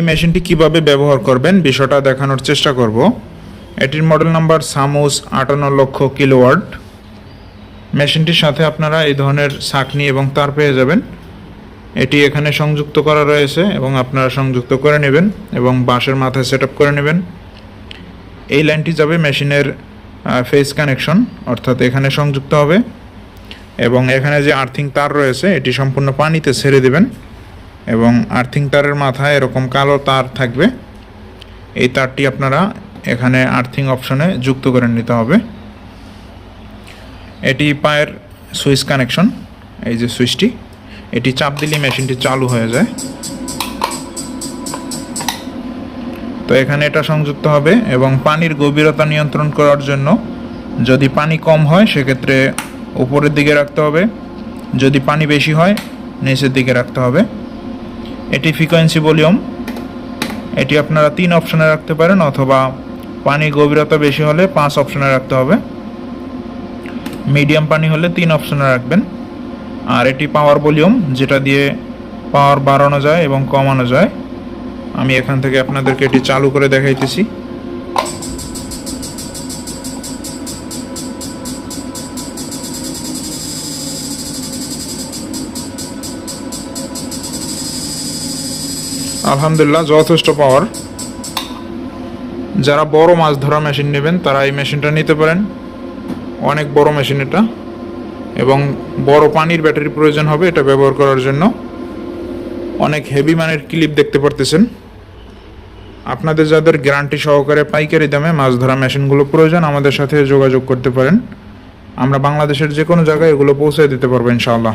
মেশিনটি কিভাবে ব্যবহার করবেন বিষয়টা দেখানোর চেষ্টা করব। এটির মডেল নাম্বার সামুস 58 লক্ষ কিলোওয়াট। মেশিনটির সাথে আপনারা এই ধরনের ছাঁকনি এবং তার পেয়ে যাবেন। এটি এখানে সংযুক্ত করা রয়েছে এবং আপনারা সংযুক্ত করে নেবেন এবং বাঁশের মাথায় সেট আপ করে নেবেন। এই লাইনটি যাবে মেশিনের ফেস কানেকশন, অর্থাৎ এখানে সংযুক্ত হবে এবং এখানে যে আর্থিং তার রয়েছে এটি সম্পূর্ণ পানিতে ছেড়ে দেবেন এবং আর্থিং তারের মাথায় এরকম কালো তার থাকবে। এই তারটি আপনারা এখানে আর্থিং অপশনে যুক্ত করে নিতে হবে। এটি পায়ের সুইচ কানেকশন, এই যে সুইচটি, এটি চাপ দিলে মেশিনটি চালু হয়ে যায়। তো এখানে এটা সংযুক্ত হবে এবং পানির গভীরতা নিয়ন্ত্রণ করার জন্য যদি পানি কম হয় সেক্ষেত্রে উপরের দিকে রাখতে হবে, যদি পানি বেশি হয় নিচের দিকে রাখতে হবে। এটি ফ্রিকোয়েন্সি ভলিউম, এটি আপনারা 3 অপশনে রাখতে পারেন অথবা পানি গভীরতা বেশি হলে 5 অপশনে রাখতে হবে, মিডিয়াম পানি হলে 3 অপশনে রাখবেন। আর এটি পাওয়ার ভলিউম, যেটা দিয়ে পাওয়ার বাড়ানো যায় এবং কমানো যায়। আমি এখান থেকে আপনাদেরকে এটি চালু করে দেখাইতেছি। আলহামদুলিল্লাহ, যথেষ্ট পাওয়ার। যারা বড় মাছ ধরা মেশিন নেবেন তারা এই মেশিনটা নিতে পারেন। অনেক বড় মেশিন এটা এবং বড় পানির ব্যাটারি প্রয়োজন হবে এটা ব্যবহার করার জন্য। অনেক হেভি মানের ক্লিপ দেখতে পারতেছেন। আপনাদের যাদের গ্যারান্টি সহকারে পাইকারি দামে মাছ ধরা মেশিনগুলো প্রয়োজন আমাদের সাথে যোগাযোগ করতে পারেন। আমরা বাংলাদেশের যে কোনো জায়গায় এগুলো পৌঁছে দিতে পারবো ইনশাআল্লাহ।